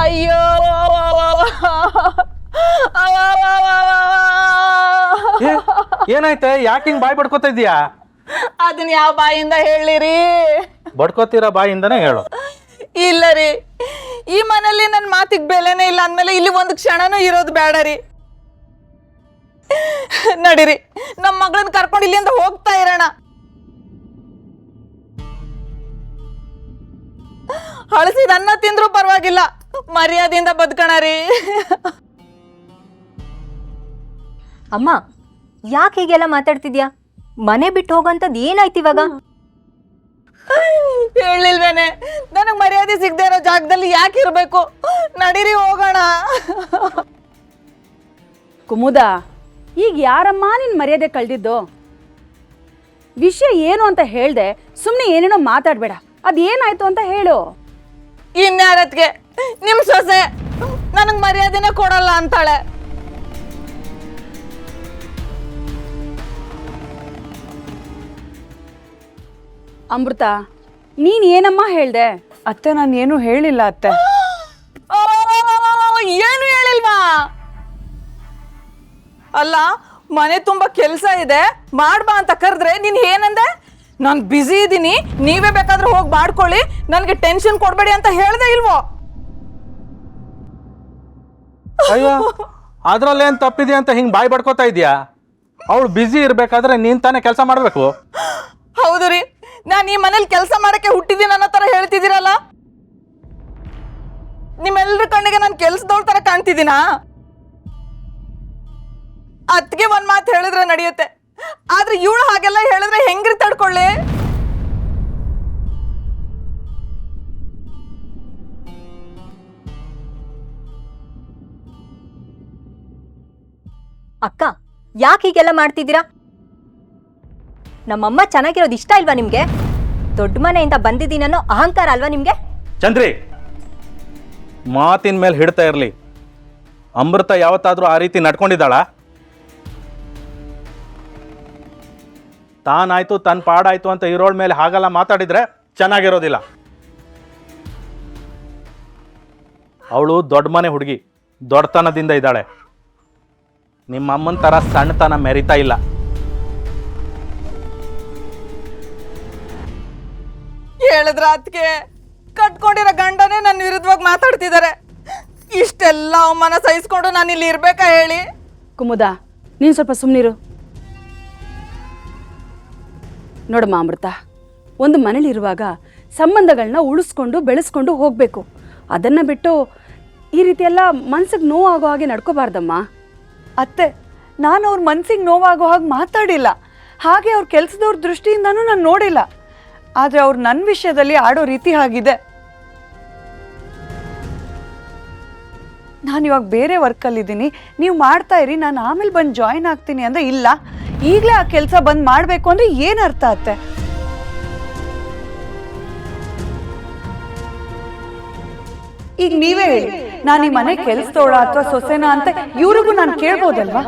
ಅಯ್ಯೋ ಏನಾಯ್ತೆ? ಯಾಕೆ ಹಿಂಗ್ ಬಾಯಿ ಬಡ್ಕೋತಾ ಇದೀಯಾ? ಅದನ್ನ ಯಾವ ಬಾಯಿಂದ ಹೇಳಿರಿ? ಬಡ್ಕೋತೀರ ಬಾಯಿಂದನೇ ಹೇಳು. ಇಲ್ಲ ರೀ, ಈ ಮನೇಲಿ ನನ್ನ ಮಾತಿಗೆ ಬೆಲೆನೇ ಇಲ್ಲ ಅಂದ್ಮೇಲೆ ಇಲ್ಲಿ ಒಂದು ಕ್ಷಣನೂ ಇರೋದು ಬೇಡ ರೀ. ನಡೀರಿ, ನಮ್ಮ ಮಗಳನ್ನ ಕರ್ಕೊಂಡು ಇಲ್ಲಿಂದ ಹೋಗ್ತಾ ಇರೋಣ. ಹಳಸಿದ ಅನ್ನ ತಿಂದ್ರೂ ಪರವಾಗಿಲ್ಲ, ಮರ್ಯಾದೆಯಿಂದ ಬದುಕೋಣ ರೀ. ಅಮ್ಮ, ಯಾಕೆ ಹೀಗೆಲ್ಲ ಮಾತಾಡ್ತಿದ್ಯಾ? ಮನೆ ಬಿಟ್ಟು ಹೋಗಂತದ್ ಏನಾಯ್ತು ಇವಾಗ? ಹೇಳಿಲ್ವೇನೆ, ನನಗ್ ಮರ್ಯಾದೆ ಸಿಗದೆ ಇರೋ ಜಾಗದಲ್ಲಿ ಯಾಕೆ ಇರ್ಬೇಕು? ನಡೀರಿ ಹೋಗೋಣ. ಕುಮುದ, ಈಗ ಯಾರಮ್ಮ ನಿನ್ ಮರ್ಯಾದೆ ಕಳ್ದಿದ್ದು? ವಿಷಯ ಏನು ಅಂತ ಹೇಳ್ದೆ ಸುಮ್ಮನೆ ಏನೇನೋ ಮಾತಾಡ್ಬೇಡ. ಅದೇನಾಯ್ತು ಅಂತ ಹೇಳು. ಇನ್ಯಾರತ್ಗೆ ನಿಮ್ ಸೊಸೆ ನನಗ್ ಮರ್ಯಾದೆನೇ ಕೊಡಲ್ಲ ಅಂತಾಳೆ. ಅಮೃತ, ನೀನ್ ಏನಮ್ಮ ಹೇಳ್ದೆ? ಅತ್ತೆ, ನಾನು ಏನು ಹೇಳಿಲ್ಲ ಅತ್ತೆ. ಏನು ಹೇಳಿಲ್ವಾ? ಅಲ್ಲ, ಮನೆ ತುಂಬಾ ಕೆಲ್ಸ ಇದೆ ಮಾಡ್ಬಾ ಅಂತ ಕರೆದ್ರೆ ನೀನ್ ಏನಂದೆ? ನಾನು ಬ್ಯುಸಿ ಇದ್ದೀನಿ, ನೀವೇ ಬೇಕಾದ್ರೆ ಹೋಗಿ ಮಾಡ್ಕೊಳ್ಳಿ, ನನಗೆ ಟೆನ್ಷನ್ ಕೊಡ್ಬೇಡಿ ಅಂತ ಹೇಳ್ದೆ ಇಲ್ವೋ? ಅಯ್ಯೋ, ಅದ್ರಲ್ಲೇನ್ ತಪ್ಪಿದೆ ಅಂತ ಹಿಂಗ್ ಬಾಯಿ ಬಡ್ಕೋತಾ ಇದೀಯಾ? ಅವಳು ಬ್ಯುಸಿ ಇರ್ಬೇಕಾದ್ರೆ ನೀನ್ ತಾನೇ ಕೆಲಸ ಮಾಡ್ಬೇಕು. ಹೌದು ರೀ, ನಾನು ಈ ಮನೇಲಿ ಕೆಲಸ ಮಾಡಕ್ಕೆ ಹುಟ್ಟಿದ್ದೀನಿ ಅನ್ನೋ ತರ ಹೇಳ್ತಿದ್ದೀರಲ್ಲ. ನಿಮ್ಮೆಲ್ಲರ ಕಣ್ಣಿಗೆ ನಾನು ಕೆಲ್ಸದವ್ರ ತರ ಕಾಣ್ತಿದ್ದೀನಾ? ಅತ್ಗೆ ಒಂದ್ ಮಾತು ಹೇಳಿದ್ರೆ ನಡೆಯುತ್ತೆ, ಆದ್ರೆ ಇವಳು ಹಾಗೆಲ್ಲ ಹೇಳಿದ್ರೆ ಹೆಂಗ್ರಿ ತಡ್ಕೊಳ್ಳಿ? ಅಕ್ಕ, ಯಾಕೆ ಹೀಗೆಲ್ಲ ಮಾಡ್ತಿದ್ದೀರಾ? ನಮ್ಮಮ್ಮ ಚೆನ್ನಾಗಿರೋದು ಇಷ್ಟ ಇಲ್ವಾ ನಿಮ್ಗೆ? ದೊಡ್ಡ ಮನೆಯಿಂದ ಬಂದಿದ್ದೀನನ್ನೋ ಅಹಂಕಾರ ಅಲ್ವಾ ನಿಮ್ಗೆ? ಚಂದ್ರಿ, ಮಾತಿನ ಮೇಲೆ ಹಿಡ್ತಾ ಇರ್ಲಿ. ಅಮೃತ ಯಾವತ್ತಾದ್ರೂ ಆ ರೀತಿ ನಡ್ಕೊಂಡಿದ್ದಾಳ? ತಾನಾಯ್ತು ತನ್ನ ಪಾಡಾಯ್ತು ಅಂತ ಇರೋಳ ಮೇಲೆ ಹಾಗೆಲ್ಲ ಮಾತಾಡಿದ್ರೆ ಚೆನ್ನಾಗಿರೋದಿಲ್ಲ. ಅವಳು ದೊಡ್ಡ ಮನೆ ಹುಡುಗಿ, ದೊಡ್ಡತನದಿಂದ ಇದ್ದಾಳೆ. ನಿಮ್ಮ ಅಮ್ಮನ ಥರ ಸಣ್ಣತನ ಮೆರಿತಾ ಇಲ್ಲ. ಹೇಳಿದ್ರ ಅದಕ್ಕೆ ಕಟ್ಕೊಂಡಿರೋ ಗಂಡನೇ ನನ್ನ ವಿರುದ್ಧವಾಗಿ ಮಾತಾಡ್ತಿದ್ದಾರೆ. ಇಷ್ಟೆಲ್ಲ ಅವಮಾನ ಸಹಿಸ್ಕೊಂಡು ನಾನು ಇಲ್ಲಿ ಇರ್ಬೇಕಾ ಹೇಳಿ? ಕುಮುದ, ನೀನು ಸ್ವಲ್ಪ ಸುಮ್ಮನಿರು. ನೋಡಮ್ಮ ಅಮೃತ, ಒಂದು ಮನೇಲಿರುವಾಗ ಸಂಬಂಧಗಳನ್ನ ಉಳಿಸ್ಕೊಂಡು ಬೆಳೆಸ್ಕೊಂಡು ಹೋಗಬೇಕು. ಅದನ್ನು ಬಿಟ್ಟು ಈ ರೀತಿ ಎಲ್ಲ ಮನ್ಸಿಗೆ ನೋವಾಗೋ ಹಾಗೆ ನಡ್ಕೋಬಾರ್ದಮ್ಮ. ಅತ್ತೆ, ನಾನು ಅವ್ರ ಮನ್ಸಿಗೆ ನೋವಾಗೋ ಹಾಗೆ ಮಾತಾಡಿಲ್ಲ, ಹಾಗೆ ಅವ್ರ ಕೆಲಸದವ್ರ ದೃಷ್ಟಿಯಿಂದನೂ ನಾನು ನೋಡಿಲ್ಲ. ಆದರೆ ಅವ್ರು ನನ್ನ ವಿಷಯದಲ್ಲಿ ಆಡೋ ರೀತಿ ಆಗಿದೆ. ನಾನು ಇವಾಗ ಬೇರೆ ವರ್ಕಲ್ಲಿದ್ದೀನಿ, ನೀವು ಮಾಡ್ತಾ ಇರಿ, ನಾನು ಆಮೇಲೆ ಬಂದು ಜಾಯಿನ್ ಆಗ್ತೀನಿ ಅಂದರೆ ಇಲ್ಲ, ಈಗಲೇ ಆ ಕೆಲಸ ಬಂದು ಮಾಡಬೇಕು ಅಂದರೆ ಏನು ಅರ್ಥ ಅತ್ತೆ? ಈಗ ನೀವೇ ಹೇಳಿ, ನಾನು ಈ ಮನೆ ಕೆಲಸದೋಳ ಅಥವಾ ಸೊಸೆನಾ ಅಂತ ಇವ್ರಿಗೂ ನಾನು ಕೇಳ್ಬೋದಲ್ವಾ?